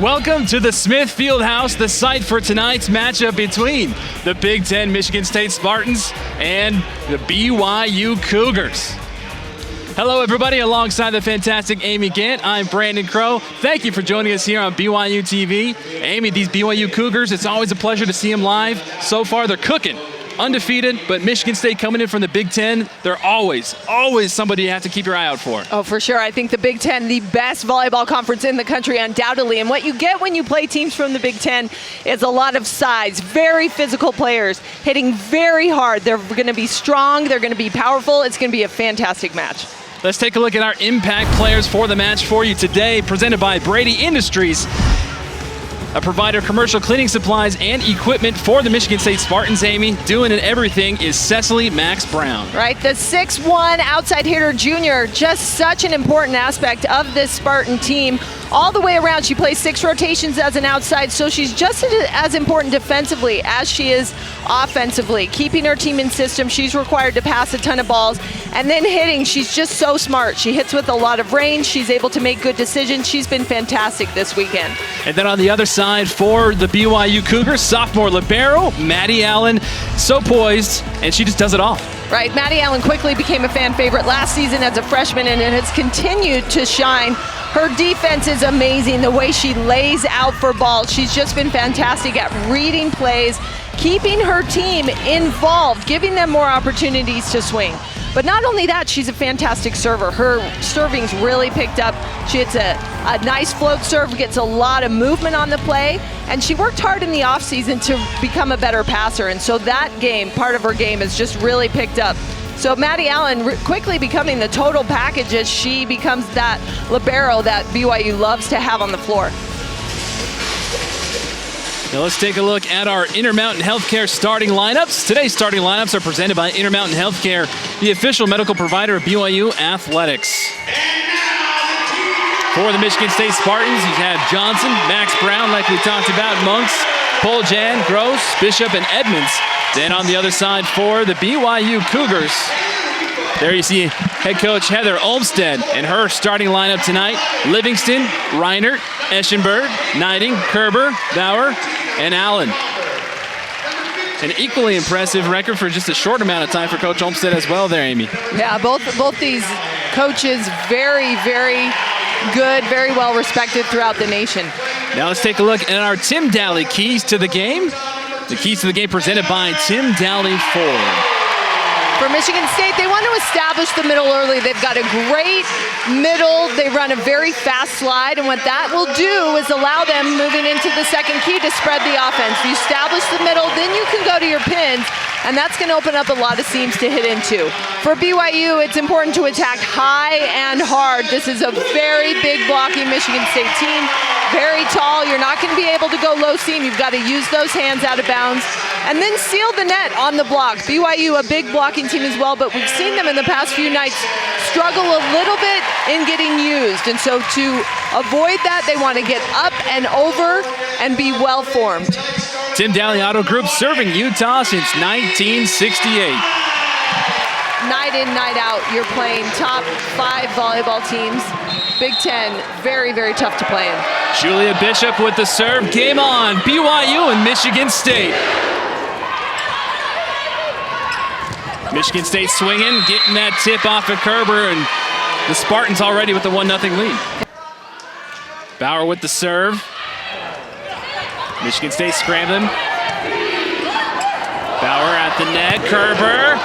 Welcome to the Smith Fieldhouse, the site for tonight's matchup between the Big Ten Michigan State Spartans and the BYU Cougars. Hello, everybody. Alongside the fantastic Amy Gant, I'm Brandon Crow. Thank you for joining us here on BYUTV. Amy, these BYU Cougars, it's always a pleasure to see them live. So far, they're cooking. Undefeated, but Michigan State coming in from the Big Ten, they're always somebody you have to keep your eye out for. Oh, for sure. I think the Big Ten, the best volleyball conference in the country, undoubtedly. And what you get when you play teams from the Big Ten is a lot of size, very physical players, hitting very hard. They're going to be strong. They're going to be powerful. It's going to be a fantastic match. Let's take a look at our impact players for the match for you today, presented by Brady Industries, a provider of commercial cleaning supplies and equipment for the Michigan State Spartans. Amy, doing it everything is Cecily Max Brown. Right, the 6'1" outside hitter junior, just such an important aspect of this Spartan team. All the way around, she plays 6 rotations as an outside, so she's just as important defensively as she is offensively. Keeping her team in system, she's required to pass a ton of balls. And then hitting, she's just so smart. She hits with a lot of range. She's able to make good decisions. She's been fantastic this weekend. And then on the other side for the BYU Cougars, sophomore libero, Maddie Allen, so poised, and she just does it all. Right, Maddie Allen quickly became a fan favorite last season as a freshman, and it has continued to shine. Her defense is amazing, the way she lays out for balls. She's just been fantastic at reading plays, keeping her team involved, giving them more opportunities to swing. But not only that, she's a fantastic server. Her serving's really picked up. She hits a nice float serve, gets a lot of movement on the play, and she worked hard in the offseason to become a better passer. And so that game, part of her game, has just really picked up. So Maddie Allen quickly becoming the total package as she becomes that libero that BYU loves to have on the floor. Now let's take a look at our Intermountain Healthcare starting lineups. Today's starting lineups are presented by Intermountain Healthcare, the official medical provider of BYU Athletics. For the Michigan State Spartans, you have Johnson, Max Brown, like we talked about, Monks, Poljan, Gross, Bishop, and Edmonds. Then on the other side for the BYU Cougars, there you see head coach Heather Olmstead and her starting lineup tonight. Livingston, Reinert, Ashenberg, Knighting, Kerber, Bauer, and Allen. An equally impressive record for just a short amount of time for Coach Olmstead as well there, Amy. Yeah, both these coaches very, very good, very well respected throughout the nation. Now let's take a look at our Tim Daly keys to the game. The keys to the game presented by Tim Daly Ford. For Michigan State, they want to establish the middle early. They've got a great middle. They run a very fast slide, and what that will do is allow them, moving into the second key, to spread the offense. You establish the middle, then you can go to your pins, and that's going to open up a lot of seams to hit into. For BYU, it's important to attack high and hard. This is a very big blocking Michigan State team. Very tall. You're not going to be able to go low seam. You've got to use those hands out of bounds. And then seal the net on the block. BYU, a big blocking team as well, but we've seen them in the past few nights struggle a little bit in getting used. And so to avoid that, they want to get up and over and be well formed. Tim Daly Auto Group serving Utah since 1968. Night in, night out, you're playing top 5 volleyball teams. Big Ten, very, very tough to play in. Julia Bishop with the serve. Game on. BYU and Michigan State. Michigan State swinging, getting that tip off of Kerber, and the Spartans already with the 1-0 lead. Bauer with the serve. Michigan State scrambling. Bauer at the net. Kerber.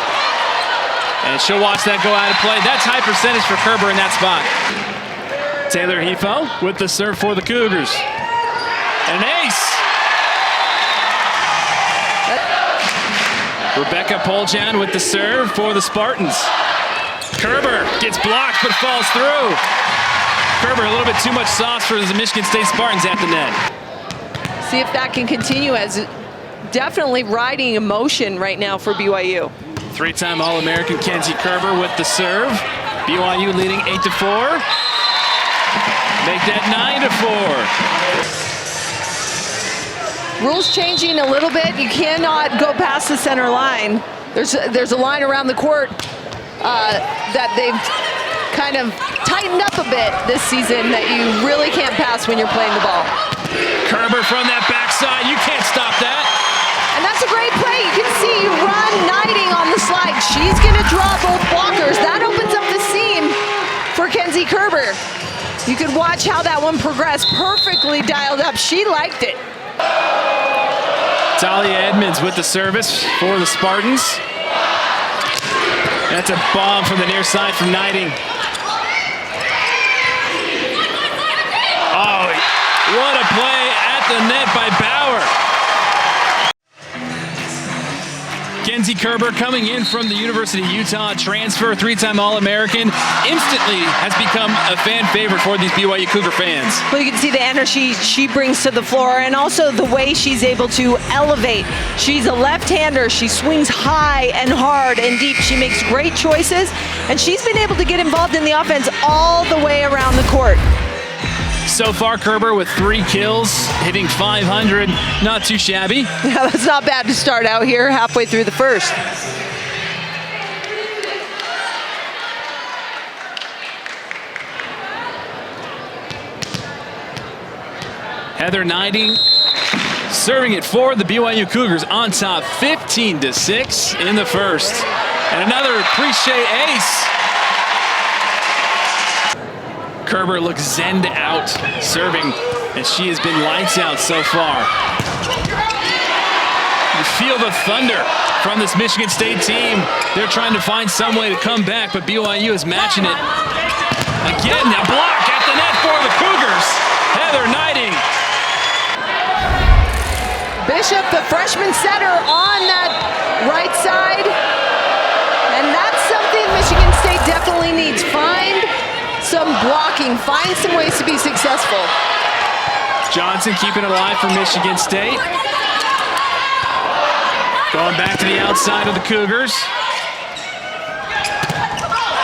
And she'll watch that go out of play. That's high percentage for Kerber in that spot. Taylor Hefo with the serve for the Cougars. And an ace. Rebecca Poljan with the serve for the Spartans. Kerber gets blocked but falls through. Kerber a little bit too much sauce for the Michigan State Spartans at the net. See if that can continue, as definitely riding emotion right now for BYU. 3-time All-American Kenzie Kerber with the serve. BYU leading 8-4. Make that 9-4. Rules changing a little bit. You cannot go past the center line. There's a line around the court that they've kind of tightened up a bit this season that you really can't pass when you're playing the ball. from that backside. You can't stop that. And that's a great play. You can see Run Knighting on the slide. She's going to draw both blockers. That opens up the seam for Kenzie Kerber. You could watch how that one progressed. Perfectly dialed up. She liked it. Talia Edmonds with the service for the Spartans. That's a bomb from the near side from Knighting. Oh, what a play at the net by Bauer. Kenzie Kerber coming in from the University of Utah, transfer, three-time All-American, instantly has become a fan favorite for these BYU Cougar fans. Well, you can see the energy she brings to the floor and also the way she's able to elevate. She's a left-hander. She swings high and hard and deep. She makes great choices, and she's been able to get involved in the offense all the way around the court. So far, Kerber with 3 kills, hitting .500, not too shabby. Yeah, that's not bad to start out here halfway through the first. Heather Knighting serving it for the BYU Cougars on top, 15-6 in the first. And another Prichet ace. Kerber looks zenned out serving, and she has been lights out so far. You feel the thunder from this Michigan State team. They're trying to find some way to come back, but BYU is matching it. Again, a block at the net for the Cougars. Heather Knighting. Bishop, the freshman setter, on that right side. And that's something Michigan State definitely needs. Find some blocking, find some ways to be successful. Johnson keeping it alive for Michigan State. Going back to the outside of the Cougars.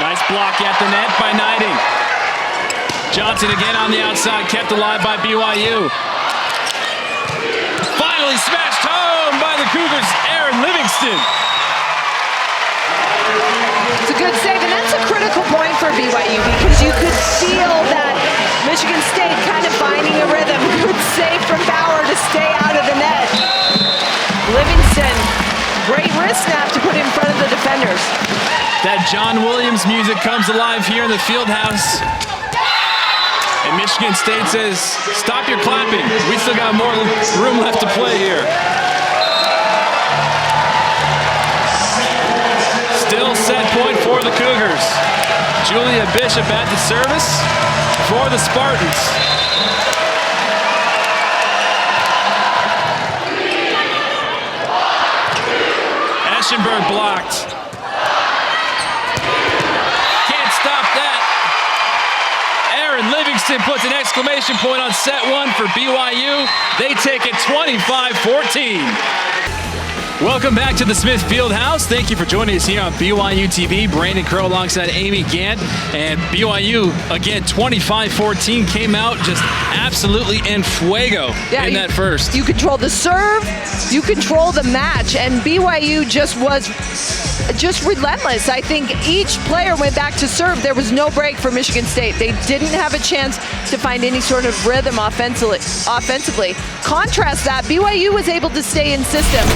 Nice block at the net by Knighting. Johnson again on the outside, kept alive by BYU. Finally smashed home by the Cougars, Erin Livingston. It's a good save, and that's a critical point for BYU because you could feel that Michigan State kind of finding a rhythm. Good save from Bauer to stay out of the net. Livingston, great wrist snap to put in front of the defenders. That John Williams music comes alive here in the field house. And Michigan State says, stop your clapping. We still got more room left to play here. Still set point for the Cougars. Julia Bishop at the service for the Spartans. Ashenberg blocked. Can't stop that. Erin Livingston puts an exclamation point on set 1 for BYU. They take it 25-14. Welcome back to the Smith Fieldhouse. Thank you for joining us here on BYUTV. Brandon Crow alongside Amy Gant. And BYU, again, 25-14, came out just absolutely en fuego in that first. You control the serve, you control the match, and BYU just relentless. I think each player went back to serve. There was no break for Michigan State. They didn't have a chance to find any sort of rhythm offensively. Contrast that, BYU was able to stay in system.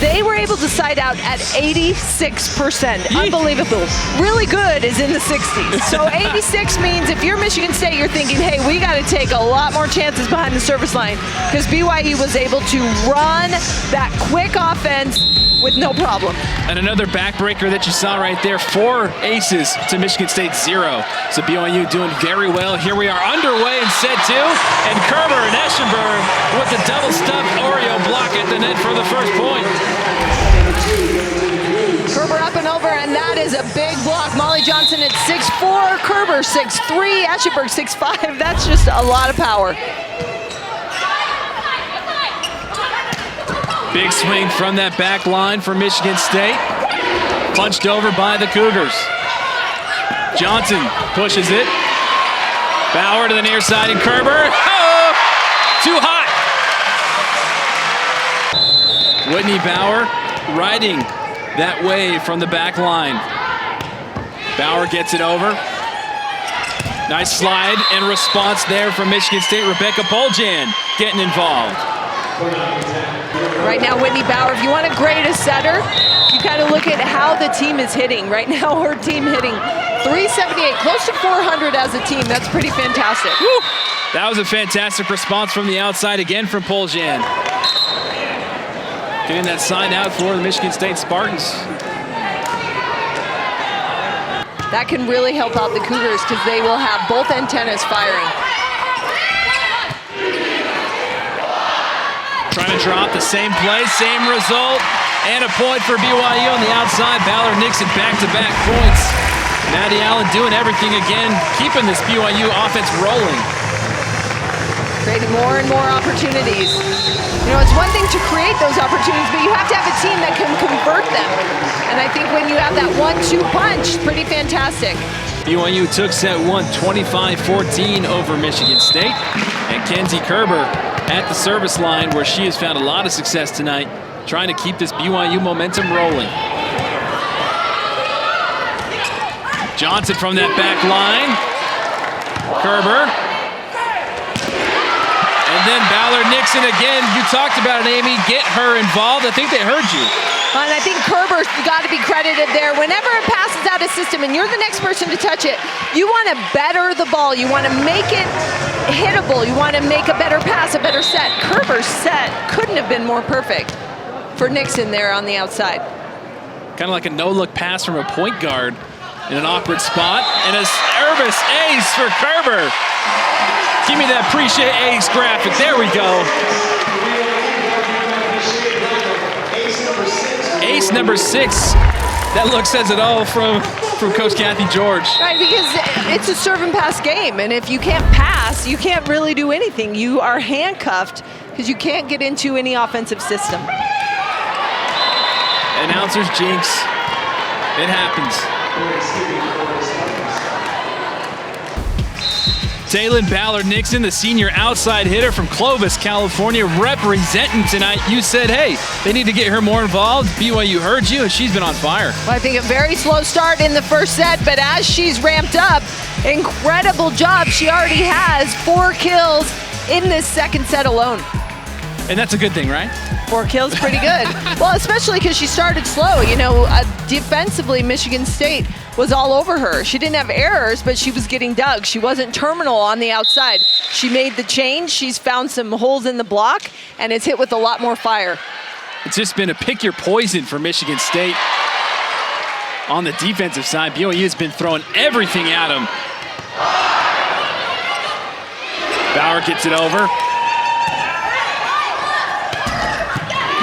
They were able to side out at 86%. Unbelievable. Really good is in the 60s. So 86 means if you're Michigan State, you're thinking, hey, we got to take a lot more chances behind the service line because BYU was able to run that quick offense with no problem. And another backbreaker that you saw right there, 4 aces to Michigan State 0. So BYU doing very well. Here we are underway in set 2, and Kerber and Ashenberg with the double stuffed Oreo block at the net for the first point. Kerber up and over, and that is a big block. Molly Johnson at 6'4", Kerber 6'3", Ashenberg 6'5". That's just a lot of power. Big swing from that back line for Michigan State. Punched over by the Cougars. Johnson pushes it. Bauer to the near side, and Kerber. Oh! Too hot! Whitney Bauer riding that wave from the back line. Bauer gets it over. Nice slide and response there from Michigan State. Rebecca Poljan getting involved. Right now, Whitney Bauer, if you want to grade a setter, you kind of look at how the team is hitting. Right now, her team hitting 378, close to 400 as a team. That's pretty fantastic. Woo. That was a fantastic response from the outside again from Poljan. Getting that sign out for the Michigan State Spartans. That can really help out the Cougars because they will have both antennas firing. Trying to drop the same play, same result, and a point for BYU on the outside. Ballard-Nixon back-to-back points. Maddie Allen doing everything again, keeping this BYU offense rolling. Creating more and more opportunities. You know, it's one thing to create those opportunities, but you have to have a team that can convert them. And I think when you have that 1-2 punch, pretty fantastic. BYU took set one, 25-14 over Michigan State. And Kenzie Kerber at the service line where she has found a lot of success tonight, trying to keep this BYU momentum rolling. Johnson from that back line. Kerber. And then Ballard-Nixon again. You talked about it, Amy. Get her involved. I think they heard you. And I think Kerber's got to be credited there. Whenever it passes out of system and you're the next person to touch it, you want to better the ball. You want to make it hittable. You want to make a better pass, a better set. Kerber's set couldn't have been more perfect for Nixon there on the outside. Kind of like a no-look pass from a point guard in an awkward spot. And a service ace for Kerber. Give me that appreciate ace graphic. There we go. Ace number 6. That look says it all from Coach Kathy George. Right, because it's a serve and pass game, and if you can't pass, you can't really do anything. You are handcuffed because you can't get into any offensive system. Announcers jinx. It happens. Taylon Ballard-Nixon, the senior outside hitter from Clovis, California, representing tonight. You said, hey, they need to get her more involved. BYU heard you, and she's been on fire. Well, I think a very slow start in the first set, but as she's ramped up, incredible job. She already has 4 kills in this second set alone. And that's a good thing, right? 4 kills, pretty good. Well, especially because she started slow. You know, defensively, Michigan State was all over her. She didn't have errors, but she was getting dug. She wasn't terminal on the outside. She made the change. She's found some holes in the block, and it's hit with a lot more fire. It's just been a pick your poison for Michigan State. On the defensive side, BYU has been throwing everything at them. Bauer gets it over.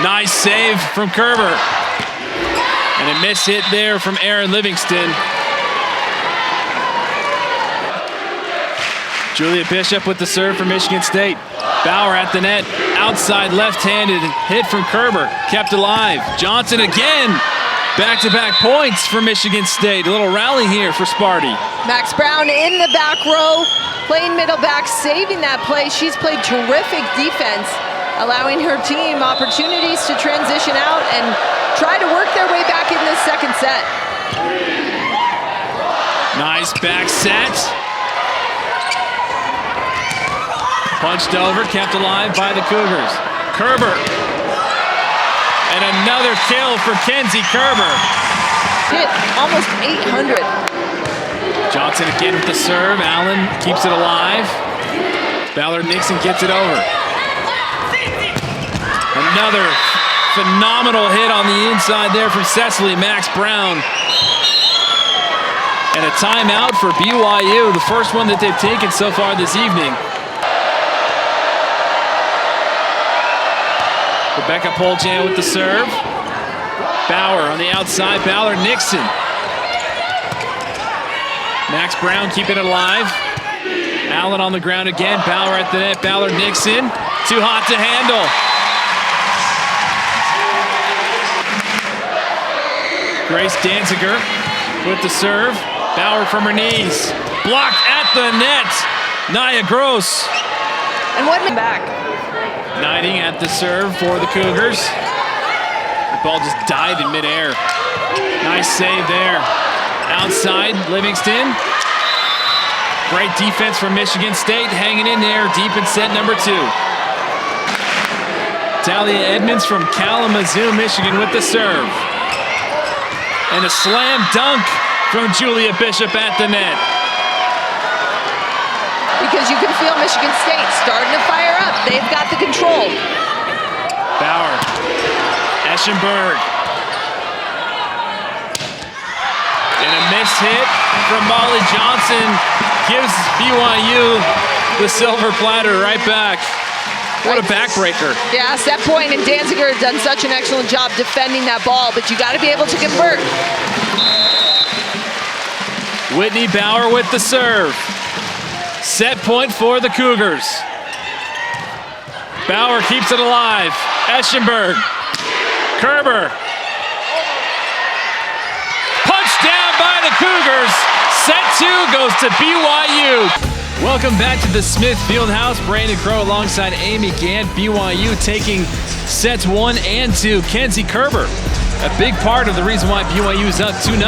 Nice save from Kerber. And a miss hit there from Aaron Livingston. Julia Bishop with the serve for Michigan State. Bauer at the net. Outside left-handed hit from Kerber. Kept alive. Johnson again. Back-to-back points for Michigan State. A little rally here for Sparty. Max Brown in the back row, playing middle back, saving that play. She's played terrific defense, allowing her team opportunities to transition out and try to work their way back in this second set. Nice back set. Punched over, kept alive by the Cougars. Kerber. And another kill for Kenzie Kerber. Hit almost 800. Johnson again with the serve. Allen keeps it alive. Ballard-Nixon gets it over. Another phenomenal hit on the inside there from Cecily Max Brown. And a timeout for BYU, the first one that they've taken so far this evening. Rebecca Poljan with the serve. Bauer on the outside, Ballard-Nixon. Max Brown keeping it alive. Allen on the ground again, Bauer at the net, Ballard-Nixon. Too hot to handle. Grace Danziger with the serve. Bauer from her knees. Blocked at the net. Nia Gross. And one back. Knighting at the serve for the Cougars. The ball just died in midair. Nice save there. Outside, Livingston. Great defense from Michigan State, hanging in there deep in set number 2. Talia Edmonds from Kalamazoo, Michigan with the serve. And a slam dunk from Julia Bishop at the net. Because you can feel Michigan State starting to fire up. They've got the control. Bauer, Ashenberg. And a missed hit from Molly Johnson gives BYU the silver platter right back. What a backbreaker. Yeah, set point, and Danziger has done such an excellent job defending that ball, but you got to be able to convert. Whitney Bauer with the serve. Set point for the Cougars. Bauer keeps it alive. Ashenberg. Kerber. Punched down by the Cougars. Set two goes to BYU. Welcome back to the Smith Fieldhouse. Brandon Crow alongside Amy Gant. BYU taking sets 1 and 2. Kenzie Kerber, a big part of the reason why BYU is up 2-0.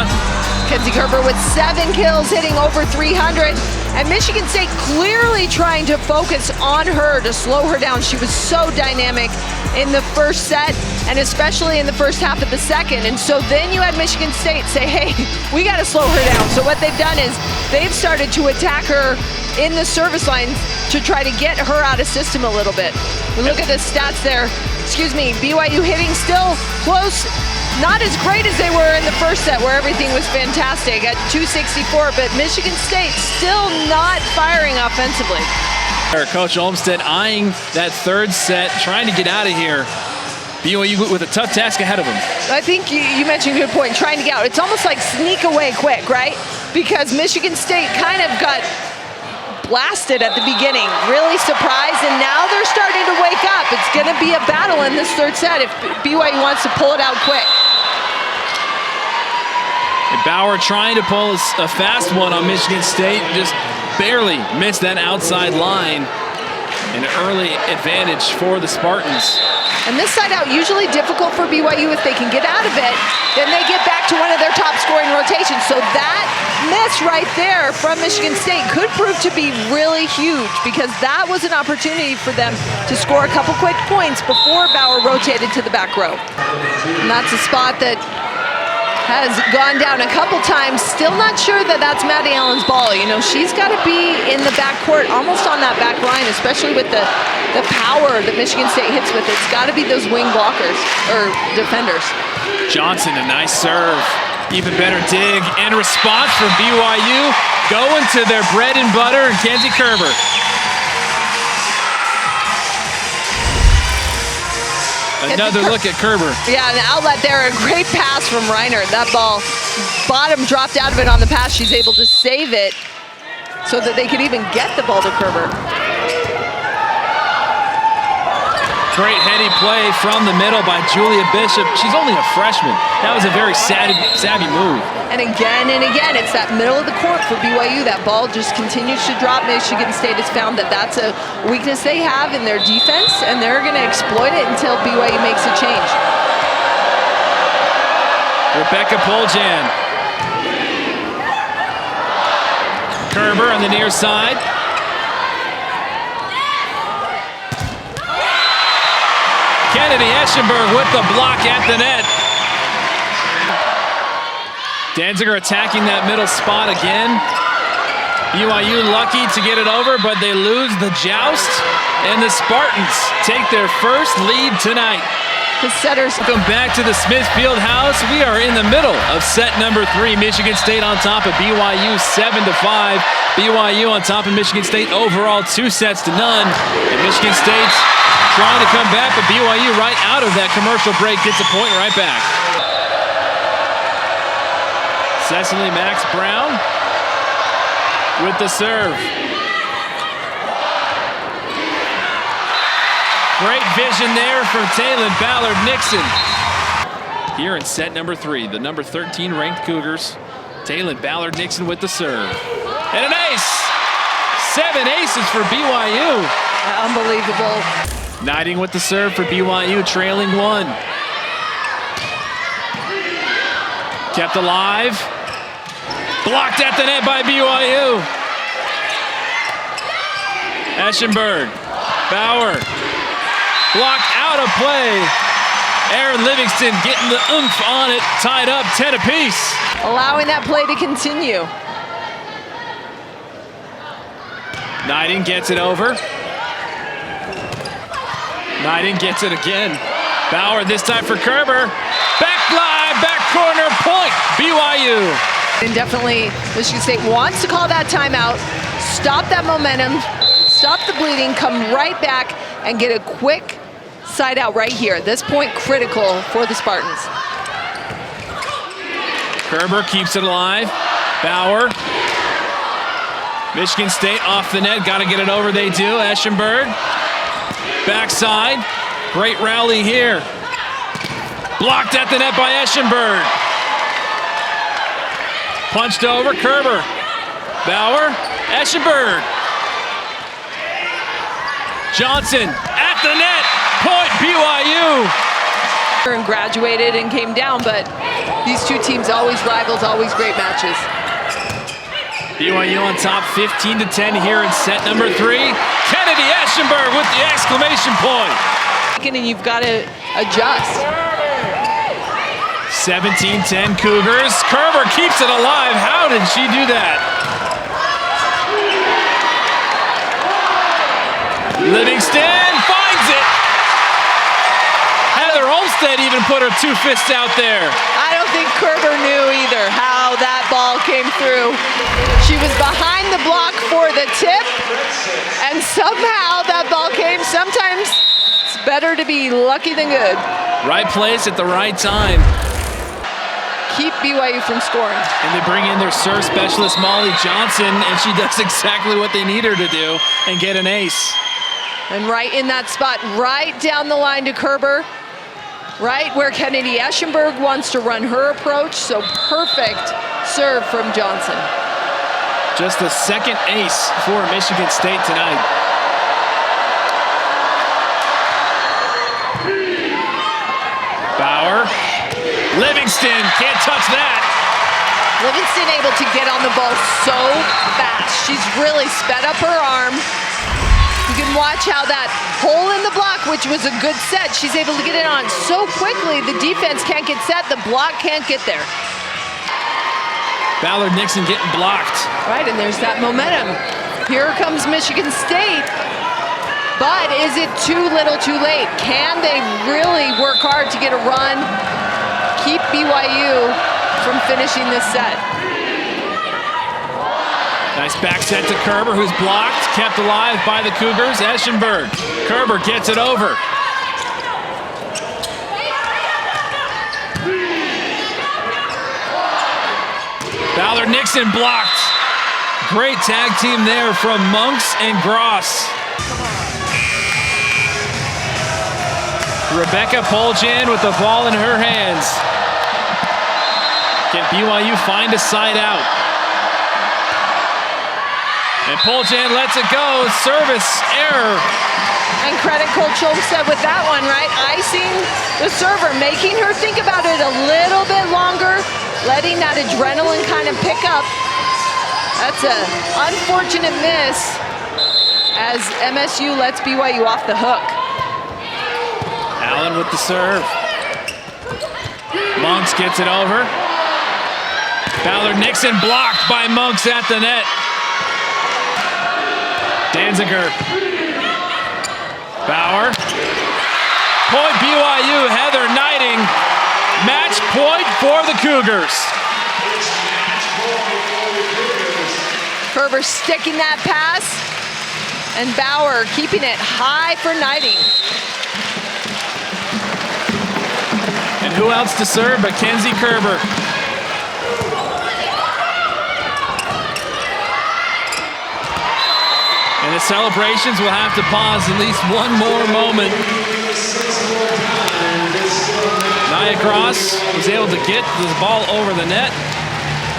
Kenzie Kerber with 7 kills, hitting over 300. And Michigan State clearly trying to focus on her to slow her down. She was so dynamic in the first set, and especially in the first half of the second. And so then you had Michigan State say, hey, we got to slow her down. So what they've done is they've started to attack her in the service line to try to get her out of system a little bit. We look at the stats there. BYU hitting still close. Not as great as they were in the first set where everything was fantastic at 264, but Michigan State still not firing offensively. Coach Olmstead eyeing that third set, trying to get out of here. BYU with a tough task ahead of them. I think you mentioned a good point, trying to get out. It's almost like sneak away quick, right? Because Michigan State kind of got blasted at the beginning, really surprised, and now they're starting to wake up. It's going to be a battle in this third set if BYU wants to pull it out quick. And Bauer trying to pull a fast one on Michigan State, just barely missed that outside line. An early advantage for the Spartans. And this side out usually difficult for BYU. If they can get out of it, then they get back to one of their top scoring rotations. So that miss right there from Michigan State could prove to be really huge, because that was an opportunity for them to score a couple quick points before Bauer rotated to the back row. And that's a spot that has gone down a couple times. Still not sure that that's Maddie Allen's ball. You know, she's got to be in the backcourt, almost on that back line, especially with the power that Michigan State hits with. It's got to be those wing blockers or defenders. Johnson, a nice serve. Even better dig and response from BYU. Going to their bread and butter, and Kenzie Kerber. Another look at Kerber. Yeah, an outlet there, a great pass from Reiner. That ball, bottom dropped out of it on the pass. She's able to save it so that they could even get the ball to Kerber. Great heady play from the middle by Julia Bishop. She's only a freshman. That was a very savvy move. And again, it's that middle of the court for BYU. That ball just continues to drop. Michigan State has found that that's a weakness they have in their defense, and they're going to exploit it until BYU makes a change. Rebecca Poljan. Kerber on the near side. Kennedy Ashenberg with the block at the net. Danziger attacking that middle spot again. BYU lucky to get it over, but they lose the joust, and the Spartans take their first lead tonight. The setters. Welcome back to the Smith Fieldhouse. We are in the middle of set number 3. Michigan State on top of BYU 7-5. BYU on top of Michigan State overall 2-0. And Michigan State's trying to come back, but BYU right out of that commercial break gets a point right back. Cecily Max Brown with the serve. Great vision there from Taylor Ballard-Nixon. Here in set number 3, the number 13 ranked Cougars. Taylor Ballard-Nixon with the serve. And an ace! 7 aces for BYU. Unbelievable. Knighting with the serve for BYU, trailing 1. Kept alive. Blocked at the net by BYU. Ashenberg. Bauer. Blocked out out of play. Aaron Livingston getting the oomph on it, tied up 10 apiece. Allowing that play to continue. Knighting gets it over. Knighting gets it again. Bauer this time for Kerber. Back line, back corner, point, BYU. And definitely Michigan State wants to call that timeout, stop that momentum, stop the bleeding, come right back and get a quick side out right here. This point critical for the Spartans. Kerber keeps it alive. Bauer. Michigan State off the net, got to get it over, they do. Ashenberg, backside, great rally here. Blocked at the net by Ashenberg. Punched over, Kerber. Bauer, Ashenberg. Johnson at the net, point BYU. And graduated and came down, but these two teams always rivals, always great matches. BYU on top 15-10 here in set number 3. Kennedy Ashenberg with the exclamation point. And you've got to adjust. 17-10 Cougars. Kerber keeps it alive. How did she do that? Livingston finds it. Heather Olmstead even put her 2 fists out there. I don't think Kerber knew either how that ball came through. She was behind the block for the tip, and somehow that ball came. Sometimes it's better to be lucky than good. Right place at the right time. Keep BYU from scoring. And they bring in their serve specialist, Molly Johnson, and she does exactly what they need her to do and get an ace. And right in that spot, right down the line to Kerber, right where Kennedy Ashenberg wants to run her approach, so perfect serve from Johnson. Just the second ace for Michigan State tonight. Bauer, Livingston, can't touch that. Livingston able to get on the ball so fast. She's really sped up her arm. You can watch how that hole in the block, which was a good set, she's able to get it on so quickly, the defense can't get set, the block can't get there. Ballard Nixon getting blocked. Right, and there's that momentum. Here comes Michigan State. But is it too little too late? Can they really work hard to get a run, keep BYU from finishing this set? Nice back set to Kerber, who's blocked, kept alive by the Cougars. Ashenberg. Kerber gets it over. Ballard Nixon blocked. Great tag team there from Monks and Gross. Rebecca Poljan with the ball in her hands. Can BYU find a side out? And Poljan lets it go. Service error. And credit Coach Olmstead with that one, right? Icing the server, making her think about it a little bit longer, letting that adrenaline kind of pick up. That's an unfortunate miss as MSU lets BYU off the hook. Allen with the serve. Monks gets it over. Ballard Nixon blocked by Monks at the net. Danziger. Bauer. Point BYU, Heather Knighting. Match point for the Cougars. Kerber sticking that pass, and Bauer keeping it high for Knighting. And who else to serve but Kenzie Kerber? And the celebrations will have to pause at least one more moment. Nia Gross was able to get the ball over the net.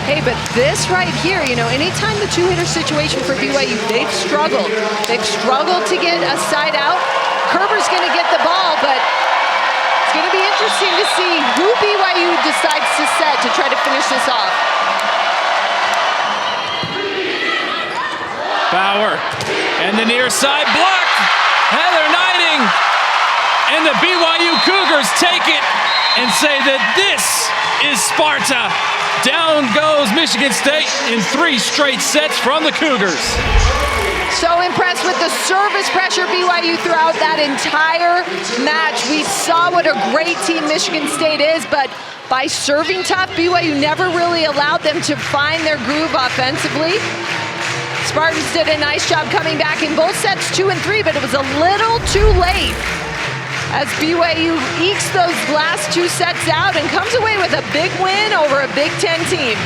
Hey, but this right here, you know, anytime the two-hitter situation for BYU, they've struggled. They've struggled to get a side out. Kerber's going to get the ball, but it's going to be interesting to see who BYU decides to set to try to finish this off. Bauer, and the near side blocked. Heather Knighting And the BYU Cougars take it and say that this is Sparta. Down goes Michigan State in 3 straight sets from the Cougars. So impressed with the service pressure BYU throughout that entire match. We saw what a great team Michigan State is, but by serving tough, BYU never really allowed them to find their groove offensively. Spartans did a nice job coming back in both sets 2 and 3, but it was a little too late as BYU ekes those last 2 sets out and comes away with a big win over a Big Ten team.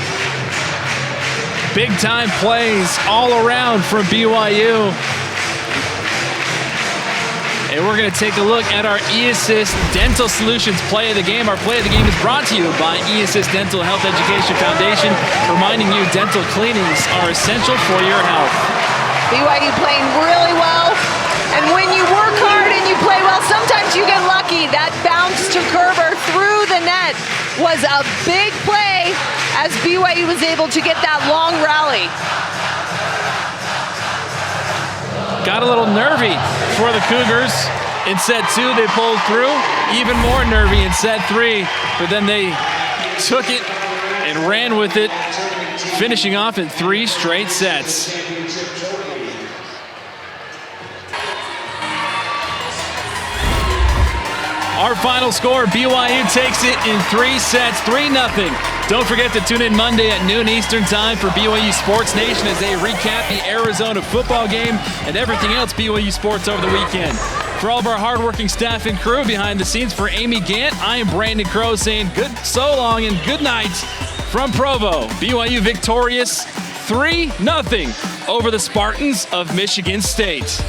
Big time plays all around from BYU. And we're going to take a look at our eAssist Dental Solutions play of the game. Our play of the game is brought to you by eAssist Dental Health Education Foundation, reminding you dental cleanings are essential for your health. BYU playing really well. And when you work hard and you play well, sometimes you get lucky. That bounce to Kerber through the net was a big play as BYU was able to get that long rally. Got a little nervy for the Cougars. In set 2, they pulled through. Even more nervy in set 3, but then they took it and ran with it, finishing off in 3 straight sets. Our final score, BYU takes it in 3 sets, 3-0. Don't forget to tune in Monday at noon Eastern time for BYU Sports Nation as they recap the Arizona football game and everything else BYU sports over the weekend. For all of our hardworking staff and crew behind the scenes, for Amy Gant, I am Brandon Crowe saying so long and good night from Provo. BYU victorious 3-0 over the Spartans of Michigan State.